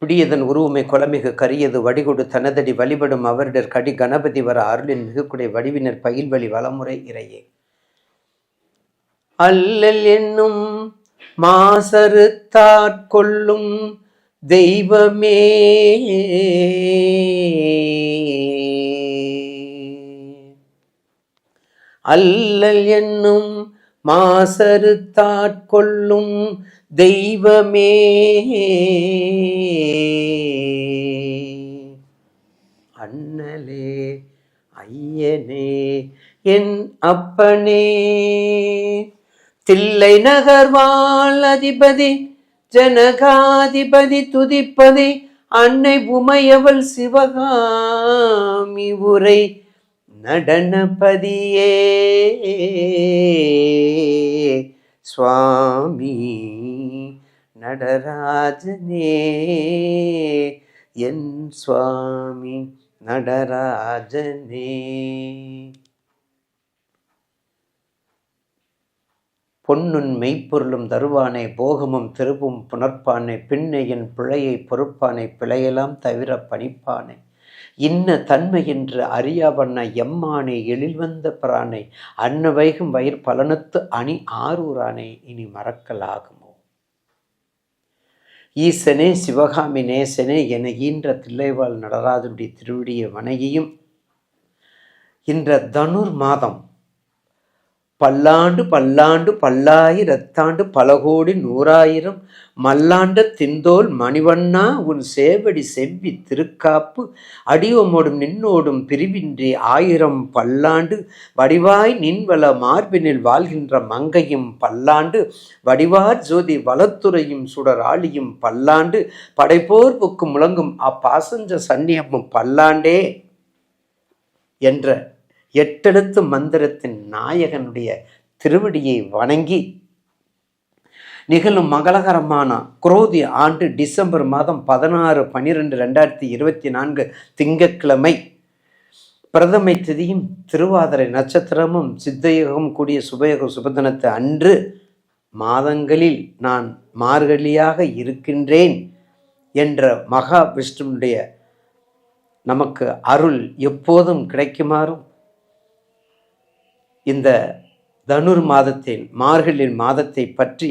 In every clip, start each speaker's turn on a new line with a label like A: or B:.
A: பிடியதன் உருவமை கொலமிகு கரியது வடிகொடு தனதடி வழிபடும் அவரிடர் கடி கணபதி வர அருளின் மிகுக்குடை வடிவினர் பயில்வழி வளமுறை இறையே. அல்லல் என்னும் மாசறுத்தாட்கொள்ளும் தெய்வமே, அல்லல் என்னும் மாசறுத்தாட்கொள்ளும் தெய்வமே, அண்ணலே ஐயனே என் அப்பனே, தில்லை நகர்வாழ் அதிபதி ஜனகாதிபதி துதிப்பதி அன்னை உமையவள் சிவகாமி உரை நடனபதியே சுவாமி நடராஜனே என் சுவாமி நடராஜனே. பொன்னுன் மெய்ப்பொருளும் தருவானை போகமும் திருப்பும் புணர்ப்பானை பின்னை என் பிழையை பொறுப்பானை பிழையெல்லாம் தவிர பணிப்பானை இன்ன தன்மை என்று அறியாவண்ண எம்மானை எழில் வந்த பிரானை அன்ன வைகும் வயிர் பலனத்து அணி ஆரூரானே இனி மறக்கலாகுமோ. ஈசனே சிவகாமி நேசனே என ஈன்ற தில்லைவாழ் நடராஜனுடைய திருவிடிய வணங்கியும் இன்ற தனுர் மாதம் பல்லாண்டு பல்லாண்டு பல்லாயிரத்தாண்டு பல கோடி நூறாயிரம் மல்லாண்ட திந்தோல் மணிவண்ணா உன் சேவடி செவ்வி திருக்காப்பு அடியோமோடும் நின்னோடும் பிரிவின்றி ஆயிரம் பல்லாண்டு வடிவாய் நின்வள மார்பினில் வாழ்கின்ற மங்கையும் பல்லாண்டு வடிவார் ஜோதி வளத்துறையும் சுடராளியும் பல்லாண்டு படைப்போர் புக்கு முழங்கும் அப்பாசஞ்ச சன்னியமும் பல்லாண்டே என்ற எட்டெழுத்து மந்திரத்தின் நாயகனுடைய திருவடியை வணங்கி நிகழும் மங்களகரமான குரோதி ஆண்டு டிசம்பர் மாதம் 16/12/2024 திங்கட்கிழமை பிரதமை திதியும் திருவாதிரை நட்சத்திரமும் சித்தயுகம் கூடிய சுபயோக சுபதினத்து அன்று மாதங்களில் நான் மார்கழியாக இருக்கின்றேன் என்ற மகா விஷ்ணுனுடைய நமக்கு அருள் எப்போதும் கிடைக்குமாறும் இந்த தனுர் மாதத்தின் மார்கழி மாதத்தை பற்றி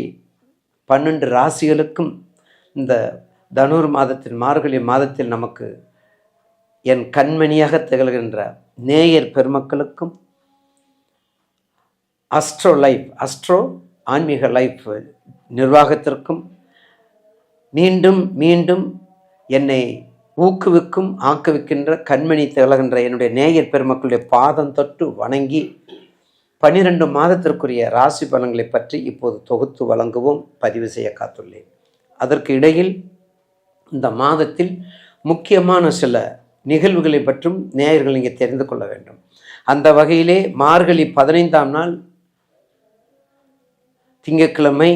A: 12 ராசிகளுக்கும் இந்த தனுர் மாதத்தின் மார்கழி மாதத்தில் நமக்கு என் கண்மணியாக திகழ்கின்ற நேயர் பெருமக்களுக்கும் அஸ்ட்ரோ ஆன்மீக லைஃப் நிர்வாகத்திற்கும் மீண்டும் மீண்டும் என்னை ஊக்குவிக்கும் ஆக்குவிக்கின்ற கண்மணி திகழ்கின்ற என்னுடைய நேயர் பெருமக்களுடைய பாதம் தொட்டு வணங்கி 12 மாதத்திற்குரிய ராசி பலன்களை பற்றி இப்போது தொகுத்து வழங்கவும் பதிவு செய்ய காத்துள்ளேன். அதற்கு இடையில் இந்த மாதத்தில் முக்கியமான சில நிகழ்வுகளை பற்றும் நேயர்கள் இங்கே தெரிந்து கொள்ள வேண்டும். அந்த வகையிலே மார்கழி 15ஆம் நாள் திங்கட்கிழமை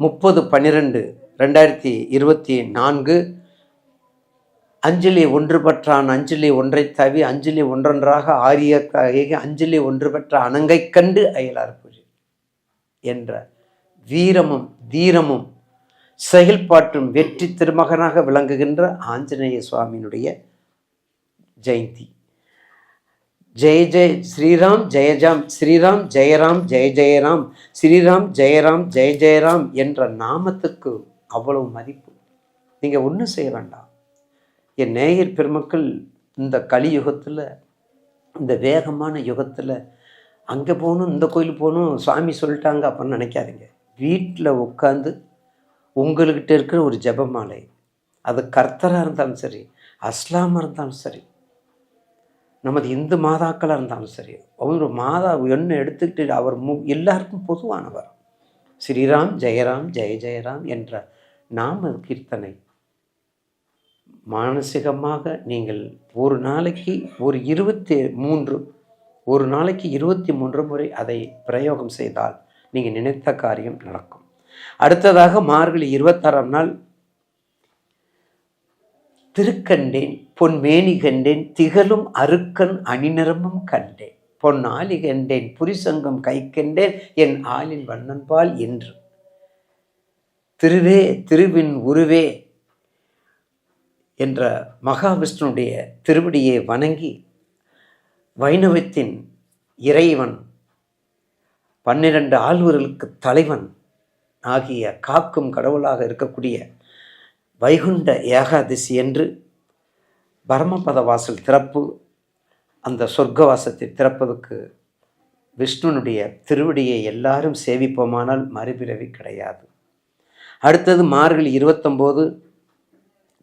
A: 30/12/2024 அஞ்சலி ஒன்று பெற்றான் அஞ்சலி ஒன்றை தவி அஞ்சலி ஒன்றொன்றாக ஆரிய அஞ்சலி ஒன்று பெற்ற அணங்கை கண்டு அயலார் பூஜை என்ற வீரமும் தீரமும் செயல்பாற்றும் வெற்றி திருமகனாக விளங்குகின்ற ஆஞ்சநேய சுவாமியினுடைய ஜெயந்தி. ஜெய ஜெய ஸ்ரீராம் ஜெயஜாம் ஸ்ரீராம் ஜெயராம் ஜெய ஜெயராம் ஸ்ரீராம் ஜெயராம் ஜெய ஜெயராம் என்ற நாமத்துக்கு அவ்வளவு மதிப்பு. நீங்கள் ஒன்றும் செய்ய வேண்டாம். என் நேயர் பெருமக்கள் இந்த கலியுகத்தில் இந்த வேகமான யுகத்தில் அங்கே போகணும் இந்த கோயில் போகணும் சுவாமி சொல்லிட்டாங்க அப்படின்னு நினைக்காதீங்க. வீட்டில் உட்காந்து உங்கள்கிட்ட இருக்கிற ஒரு ஜெபமாலை, அது கர்த்தராக இருந்தாலும் சரி, அஸ்லாமாக இருந்தாலும் சரி, நமது இந்து மாதாக்களாக இருந்தாலும் சரி, அவர் மாதா என்ன எடுத்துக்கிட்டு அவர் எல்லாருக்கும் பொதுவானவர். ஸ்ரீராம் ஜெயராம் ஜெய ஜெயராம் என்ற நாம கீர்த்தனை மானசீகமாக நீங்கள் ஒரு நாளைக்கு 23 முறை அதை பிரயோகம் செய்தால் நீங்கள் நினைத்த காரியம் நடக்கும். அடுத்ததாக மார்கழி 26ஆம் நாள் திருக்கண்டேன் பொன்மேனி கண்டேன் திகழும் அருக்கன் அணிநிறமும் கண்டேன் பொன்னாலி கண்டேன் புரிசங்கம் கை கண்டேன் என் ஆளின் வண்ணன்பால் என்று திருவே திருவின் உருவே என்ற மகாவிஷ்ணுடைய திருவடியை வணங்கி வைணவத்தின் இறைவன் 12 ஆழ்வர்களுக்கு தலைவன் ஆகிய காக்கும் கடவுளாக இருக்கக்கூடிய வைகுண்ட ஏகாதசி என்று பரமபத வாசல் திறப்பு, அந்த சொர்க்கவாசத்தை திறப்பதற்கு விஷ்ணுனுடைய திருவடியை எல்லாரும் சேவிப்போமானால் மறுபிறவி கிடையாது. அடுத்தது மார்கழி 29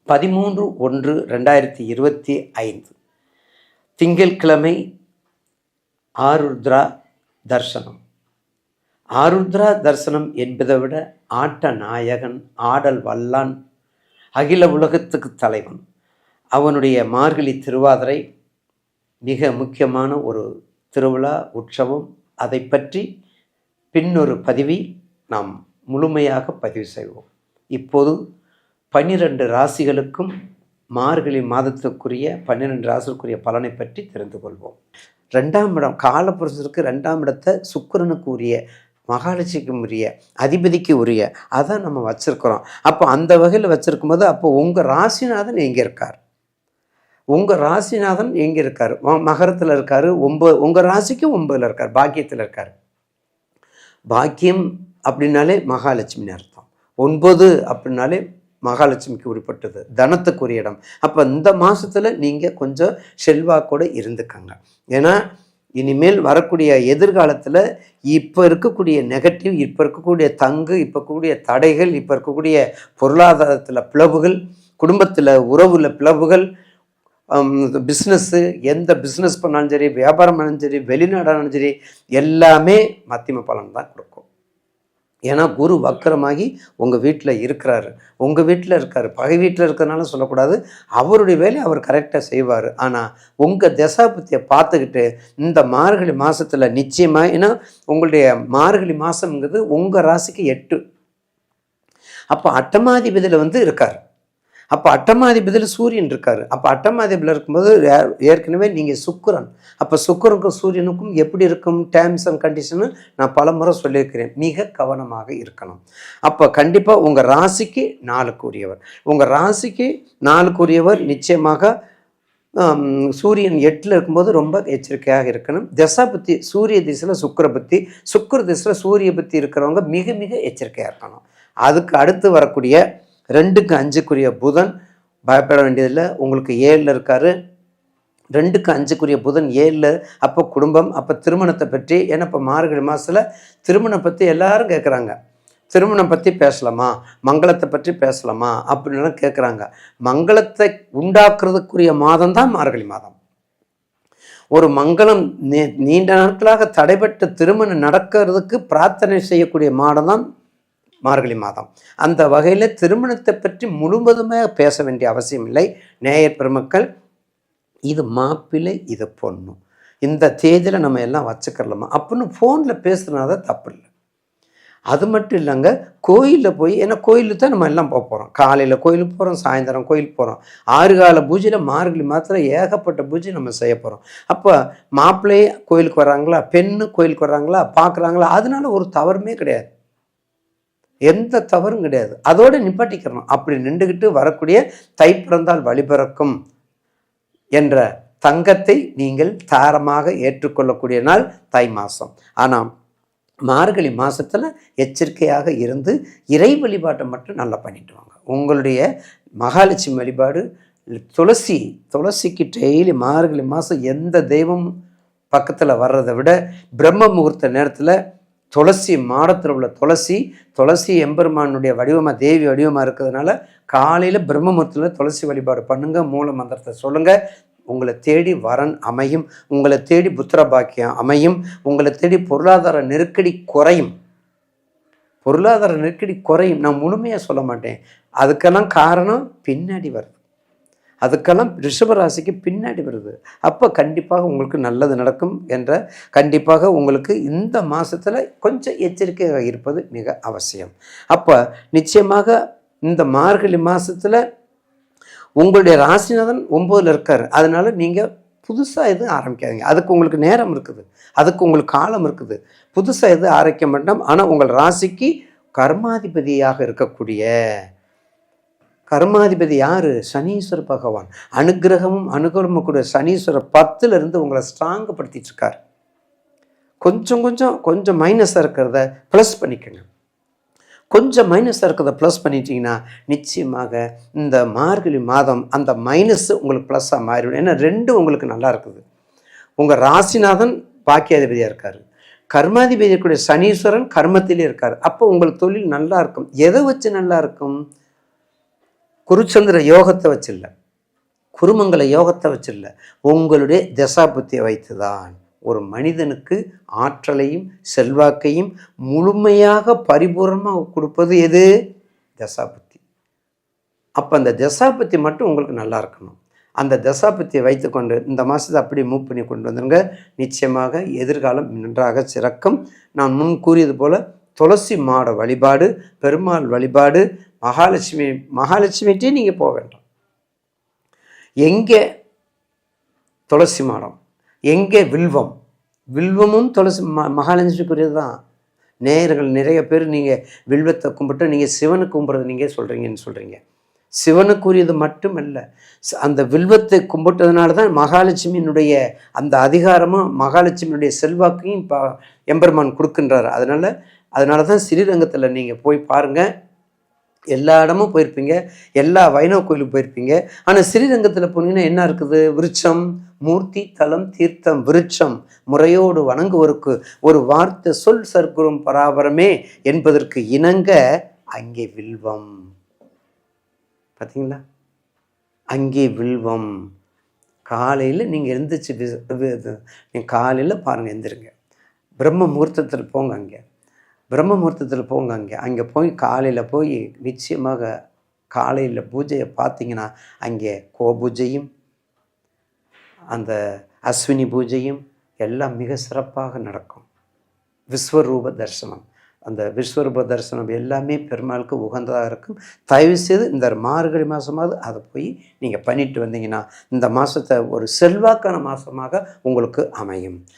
A: 13/1/2025 திங்கட்கிழமை ஆருத்ரா தர்சனம். ஆருத்ரா தரிசனம் என்பதை விட ஆட்ட நாயகன், ஆடல் வல்லான், அகில உலகத்துக்கு தலைவன், அவனுடைய மார்கழி திருவாதிரை மிக முக்கியமான ஒரு திருவிழா உற்சவம். அதை பற்றி பின்னொரு பதிவில் நாம் முழுமையாக பதிவு செய்வோம். இப்போது 12 ராசிகளுக்கும் மார்கழி மாதத்துக்குரிய 12 ராசிக்குரிய பலனை பற்றி தெரிந்து கொள்வோம். 2ஆம் இடம் காலப்புருஷருக்கு 2ஆம் இடத்தை சுக்கிரனுக்கு உரிய, மகாலட்சுமிக்கு உரிய, அதிபதிக்கு உரிய, அதான் நம்ம வச்சுருக்கிறோம். அப்போ அந்த வகையில் வச்சுருக்கும்போது அப்போ உங்கள் ராசிநாதன் எங்கே இருக்கார்? உங்கள் ராசிநாதன் எங்கே இருக்கார்? மகரத்தில் இருக்கார். 9 உங்கள் ராசிக்கு 9ல் இருக்கார், பாக்கியத்தில் இருக்கார். பாக்கியம் அப்படின்னாலே மகாலட்சுமின்னு அர்த்தம். 9 அப்படின்னாலே மகாலட்சுமிக்கு உட்பட்டது, தனத்துக்குரிய இடம். அப்போ இந்த மாதத்தில் நீங்கள் கொஞ்சம் செல்வாக்கோடு இருந்துக்கங்க. ஏன்னா இனிமேல் வரக்கூடிய எதிர்காலத்தில் இப்போ இருக்கக்கூடிய நெகட்டிவ், இப்போ இருக்கக்கூடிய தங்கு, இப்போ இருக்கக்கூடிய தடைகள், இப்போ இருக்கக்கூடிய பொருளாதாரத்தில் பிளவுகள், குடும்பத்தில் உறவுல பிளவுகள், பிஸ்னஸ்ஸு, எந்த பிஸ்னஸ் பண்ணாலும் சரி, வியாபாரம் பண்ணாலும் சரி, வெளிநாடாலும் சரி, எல்லாமே மத்தியம பலன் தான் கொடுக்கும். ஏன்னா குரு வக்கரமாகி உங்கள் வீட்டில் இருக்கிறாரு, உங்கள் வீட்டில் இருக்கார். பகை வீட்டில் இருக்கிறதுனால சொல்லக்கூடாது, அவருடைய வேலையை அவர் கரெக்டாக செய்வார். ஆனால் உங்கள் தசாபத்தியை பார்த்துக்கிட்டு இந்த மார்கழி மாதத்தில் நிச்சயமாக, ஏன்னா உங்களுடைய மார்கழி மாதம்ங்கிறது உங்கள் ராசிக்கு 8. அப்போ அட்டமாதிபதியில் இருக்கார். அப்போ அட்டமாதிபதியில் சூரியன் இருக்கார். அப்போ அட்டமாதிபதியில் இருக்கும்போது ஏற்கனவே நீங்கள் சுக்கிரன். அப்போ சுக்கிரனுக்கும் சூரியனுக்கும் எப்படி இருக்கும் டேர்ம்ஸ் அண்ட் கண்டிஷனு நான் பல முறை சொல்லியிருக்கிறேன். மிக கவனமாக இருக்கணும். அப்போ கண்டிப்பாக உங்கள் ராசிக்கு 4க்குரியவர், உங்கள் ராசிக்கு 4க்குரியவர் நிச்சயமாக சூரியன் 8ல் இருக்கும்போது ரொம்ப எச்சரிக்கையாக இருக்கணும். தசாபத்தி சூரிய திசையில் சுக்கிர பத்தி, சுக்கிர திசையில் சூரிய பத்தி இருக்கிறவங்க மிக மிக எச்சரிக்கையாக இருக்கணும். அதுக்கு அடுத்து வரக்கூடிய 2க்கு 5க்குரிய புதன் பயப்பட வேண்டியதில்லை, உங்களுக்கு 7ல் இருக்கார். 2க்கு 5க்குரிய புதன் 7ல். அப்போ குடும்பம், அப்போ திருமணத்தை பற்றி, ஏன்னா இப்போ மார்கழி மாதத்தில் திருமணம் பற்றி எல்லாரும் கேட்குறாங்க. திருமணம் பற்றி பேசலாமா, மங்களத்தை பற்றி பேசலாமா அப்படின்னு கேட்குறாங்க. மங்களத்தை உண்டாக்குறதுக்குரிய மாதம் தான் மார்கழி மாதம். ஒரு மங்களம் நீண்ட நாட்களாக தடைபட்ட திருமணம் நடக்கிறதுக்கு பிரார்த்தனை செய்யக்கூடிய மாதம் தான் மார்கழி மாதம். அந்த வகையில் திருமணத்தை பற்றி முழுவதுமே பேச வேண்டிய அவசியம் இல்லை. நேயர் பெருமக்கள், இது மாப்பிள்ளை, இது பொண்ணு, இந்த தேதியில் நம்ம எல்லாம் வச்சுக்கலாமா அப்படின்னு ஃபோனில் பேசுனாதான் தப்பு இல்லை. அது மட்டும் இல்லைங்க, கோயிலில் போய், ஏன்னா கோயிலுக்கு தான் நம்ம எல்லாம் போகிறோம். காலையில் கோயிலுக்கு போகிறோம், சாயந்தரம் கோயிலுக்கு போகிறோம். 6 கால பூஜையில் மார்கழி மாதத்தில் ஏகப்பட்ட பூஜை நம்ம செய்ய போகிறோம். அப்போ மாப்பிள்ளையே கோயிலுக்கு வர்றாங்களா, பெண்ணு கோயிலுக்கு வர்றாங்களா, பார்க்குறாங்களா, அதனால ஒரு தவறுமே கிடையாது, எந்த தவறும் கிடையாது. அதோடு நிப்பாட்டிக்கிறணும். அப்படி நின்றுக்கிட்டு வரக்கூடிய தை பிறந்தால் வழிபிறக்கும் என்ற தங்கத்தை நீங்கள் தாரமாக ஏற்றுக்கொள்ளக்கூடிய நாள் தை மாதம். ஆனால் மார்கழி மாதத்தில் எச்சரிக்கையாக இருந்து இறை வழிபாட்டை மட்டும் நல்லா பண்ணிட்டு வாங்க. உங்களுடைய மகாலட்சுமி வழிபாடு, துளசிக்கு டெய்லி மார்கழி மாதம் எந்த தெய்வம் பக்கத்தில் வர்றதை விட பிரம்ம முகூர்த்த நேரத்தில் துளசி, மாடத்தில் உள்ள துளசி எம்பெருமானுடைய வடிவமாக, தேவி வடிவமாக இருக்கிறதுனால காலையில் பிரம்ம முகூர்த்தத்தில் துளசி வழிபாடு பண்ணுங்கள். மூல மந்திரத்தை சொல்லுங்கள். உங்களை தேடி வரன் அமையும், உங்களை தேடி புத்திர பாக்கியம் அமையும், உங்களை தேடி பொருளாதார நெருக்கடி குறையும். பொருளாதார நெருக்கடி குறையும், நான் முழுமையாக சொல்ல மாட்டேன். அதுக்கெல்லாம் காரணம் பின்னாடி வருது, அதுக்கெல்லாம் ரிஷபராசிக்கு பின்னாடி வருது. அப்போ கண்டிப்பாக உங்களுக்கு நல்லது நடக்கும் என்ற, கண்டிப்பாக உங்களுக்கு இந்த மாதத்தில் கொஞ்சம் எச்சரிக்கையாக இருப்பது மிக அவசியம். அப்போ நிச்சயமாக இந்த மார்கழி மாதத்தில் உங்களுடைய ராசிநாதன் 9ல் இருக்கார். அதனால நீங்கள் புதுசாக எதுவும் ஆரம்பிக்காதீங்க. அதுக்கு உங்களுக்கு நேரம் இருக்குது, அதுக்கு உங்களுக்கு காலம் இருக்குது. புதுசாக எதுவும் ஆரம்பிக்க மாட்டோம். ஆனால் உங்கள் ராசிக்கு கர்மாதிபதியாக இருக்கக்கூடிய கர்மாதிபதி யார்? சனீஸ்வர பகவான். அனுகிரகமும் அனுகூலமும் கூட சனீஸ்வரர் 10ல் உங்களை ஸ்ட்ராங்கப்படுத்திட்டு இருக்கார். கொஞ்சம் மைனஸாக இருக்கிறத ப்ளஸ் பண்ணிக்கோங்க. கொஞ்சம் மைனஸாக இருக்கிறத ப்ளஸ் பண்ணிட்டீங்கன்னா நிச்சயமாக இந்த மார்கழி மாதம் அந்த மைனஸ் உங்களுக்கு ப்ளஸ்ஸாக மாறிவிடும். ஏன்னா 2 உங்களுக்கு நல்லா இருக்குது. உங்கள் ராசிநாதன் பாக்கியாதிபதியாக இருக்கார், கர்மாதிபதியக்கூடிய சனீஸ்வரன் கர்மத்திலே இருக்கார். அப்போ உங்களுக்கு தொழில் நல்லா இருக்கும். எதை வச்சு நல்லா இருக்கும்? குருச்சந்திர யோகத்தை வச்சு இல்லை, குருமங்கல யோகத்தை வச்சு இல்லை, உங்களுடைய தசாபுத்தியை வைத்து தான் ஒரு மனிதனுக்கு ஆற்றலையும் செல்வாக்கையும் முழுமையாக பரிபூர்ணமாக கொடுப்பது எது? தசாபுத்தி. அப்போ அந்த தசாபுத்தி மட்டும் உங்களுக்கு நல்லா இருக்கணும். அந்த தசாபுத்தியை வைத்துக்கொண்டு இந்த மாதத்தை அப்படி மூவ் பண்ணி கொண்டு வந்துடுங்க. நிச்சயமாக எதிர்காலம் நன்றாக சிறக்கும். நான் முன் கூறியது போல் துளசி மாட வழிபாடு, பெருமாள் வழிபாடு, மகாலட்சுமிகிட்டே நீங்கள் போக வேண்டாம். எங்கே துளசி மாடம், எங்கே வில்வம், வில்வமும் துளசி மகாலட்சுமிக்குரியது தான். நேயர்கள் நிறைய பேர் நீங்கள் வில்வத்தை கும்பிட்டு நீங்கள் சிவனுக்கு கும்பிட்றது நீங்கள் சொல்கிறீங்கன்னு சொல்கிறீங்க. சிவனுக்குரியது மட்டுமல்ல, அந்த வில்வத்தை கும்பிட்டதுனால தான் மகாலட்சுமியினுடைய அந்த அதிகாரமும் மகாலட்சுமியினுடைய செல்வாக்கையும் எம்பெருமான் கொடுக்கின்றார். அதனால தான் ஸ்ரீரங்கத்தில் நீங்கள் போய் பாருங்கள். எல்லா இடமும் போயிருப்பீங்க, எல்லா வைணவ கோயிலுக்கு போயிருப்பீங்க. ஆனால் ஸ்ரீரங்கத்தில் போனீங்கன்னா என்ன இருக்குது? விருட்சம், மூர்த்தி, தலம், தீர்த்தம், விருட்சம் முறையோடு வணங்குவோருக்கு ஒரு வார்த்தை சொல் சர்க்குரும் பராபரமே என்பதற்கு இணங்க அங்கே வில்வம். பார்த்தீங்களா? அங்கே வில்வம். காலையில் நீங்கள் எழுந்திரிச்சு நீங்கள் காலையில் பாருங்கள், எந்திருங்க, பிரம்ம முகூர்த்தத்தில் போங்க, பிரம்ம முகூர்த்தத்தில் போங்க. அங்கே போய் காலையில் போய் நிச்சயமாக காலையில் பூஜையை பார்த்தீங்கன்னா அங்கே கோபூஜையும் அந்த அஸ்வினி பூஜையும் எல்லாம் மிக சிறப்பாக நடக்கும். விஸ்வரூப தரிசனம், அந்த விஸ்வரூப தரிசனம் எல்லாமே பெருமாளுக்கு உகந்ததாக இருக்கும். தயவுசெய்து இந்த மார்கழி மாதமாவது அதை போய் நீங்கள் பண்ணிட்டு வந்தீங்கன்னா இந்த மாதத்தை ஒரு செல்வாக்கான மாதமாக உங்களுக்கு அமையும்.